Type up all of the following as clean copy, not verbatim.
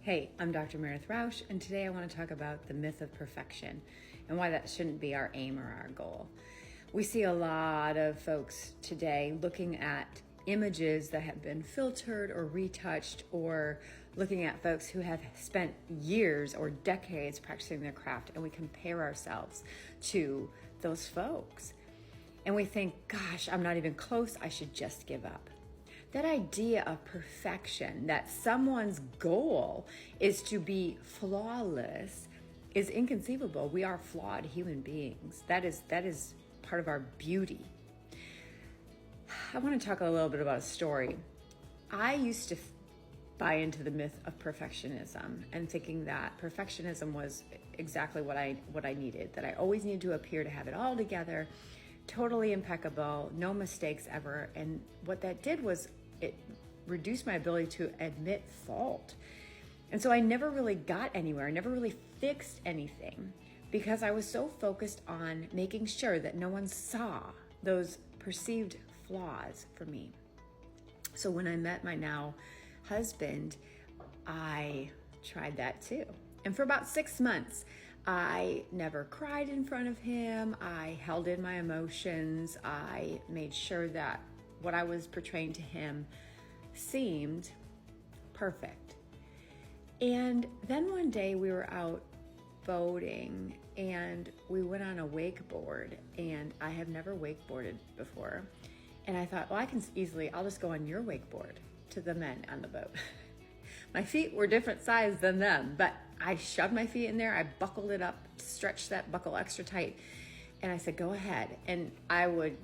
Hey, I'm Dr. Meredith Rausch, and today I want to talk about the myth of perfection and why that shouldn't be our aim or our goal. We see a lot of folks today looking at images that have been filtered or retouched, or looking at folks who have spent years or decades practicing their craft, and we compare ourselves to those folks. And we think, gosh, I'm not even close, I should just give up. That idea of perfection, that someone's goal is to be flawless, is inconceivable. We are flawed human beings. That is part of our beauty. I want to talk a little bit about a story. I used to buy into the myth of perfectionism and thinking that perfectionism was exactly what I needed, that I always needed to appear to have it all together, totally impeccable, no mistakes ever. And what that did was it reduced my ability to admit fault. And so I never really got anywhere. I never really fixed anything because I was so focused on making sure that no one saw those perceived flaws for me. So when I met my now husband, I tried that too. And for about 6 months, I never cried in front of him. I held in my emotions. I made sure that what I was portraying to him seemed perfect. And then one day we were out boating and we went on a wakeboard, and I have never wakeboarded before. And I thought, well, I'll just go on your wakeboard to the men on the boat. My feet were different size than them, but I shoved my feet in there. I buckled it up, stretched that buckle extra tight. And I said, go ahead. And I would,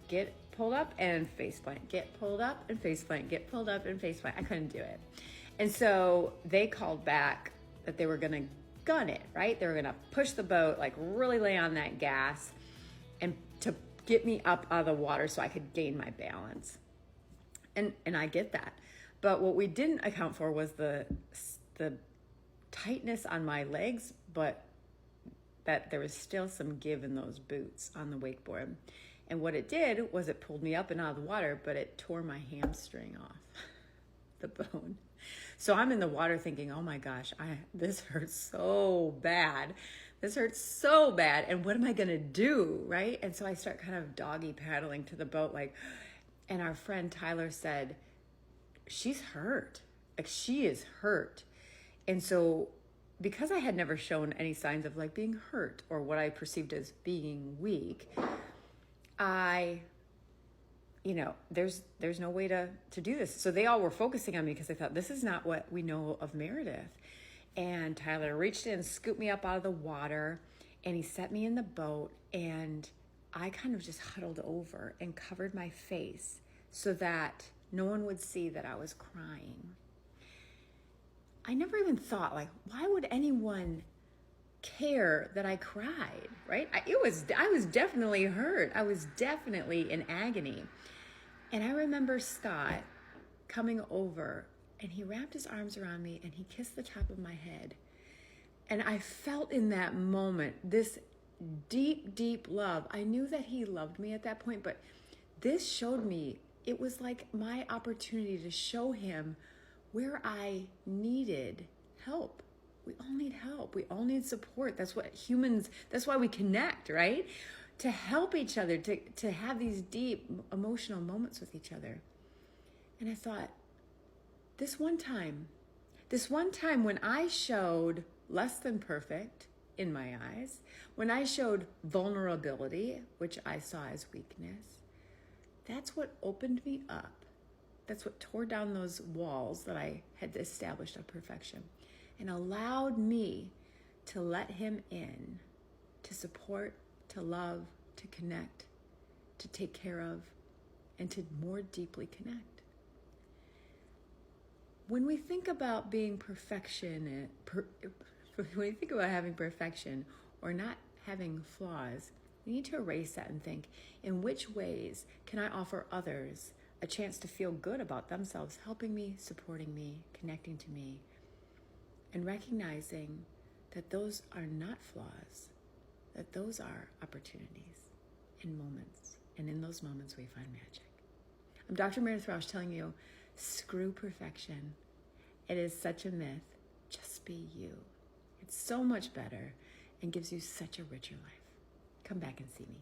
get pulled up and face plant, get pulled up and face plant, get pulled up and face plant. I couldn't do it. And so they called back that they were going to gun it, right? They were going to push the boat, like really lay on that gas and to get me up out of the water so I could gain my balance. And I get that. But what we didn't account for was the tightness on my legs, but that there was still some give in those boots on the wakeboard. And what it did was it pulled me up and out of the water, but it tore my hamstring off the bone. So I'm in the water thinking, oh my gosh, this hurts so bad. This hurts so bad. And what am I going to do? Right? And so I start kind of doggy paddling to the boat, and our friend Tyler said, she's hurt. Like, she is hurt. And so because I had never shown any signs of being hurt or what I perceived as being weak, there's no way to do this. So they all were focusing on me because they thought, this is not what we know of Meredith. And Tyler reached in, scooped me up out of the water, and he set me in the boat, and I kind of just huddled over and covered my face so that no one would see that I was crying. I never even thought, why would anyone care that I cried, right? I was definitely hurt. I was definitely in agony. And I remember Scott coming over, and he wrapped his arms around me and he kissed the top of my head. And I felt in that moment this deep, deep love. I knew that he loved me at that point, but this showed me, it was like my opportunity to show him where I needed help. We all need help. We all need support. That's why we connect, right? To help each other, to have these deep emotional moments with each other. And I thought, this one time when I showed less than perfect in my eyes, when I showed vulnerability, which I saw as weakness, that's what opened me up. That's what tore down those walls that I had established of perfection and allowed me to let him in, to support, to love, to connect, to take care of, and to more deeply connect. When we think about being when we think about having perfection or not having flaws, we need to erase that and think, in which ways can I offer others a chance to feel good about themselves, helping me, supporting me, connecting to me, and recognizing that those are not flaws, that those are opportunities and moments. And in those moments, we find magic. I'm Dr. Meredith Rausch telling you, screw perfection. It is such a myth. just be you. It's so much better and gives you such a richer life. Come back and see me.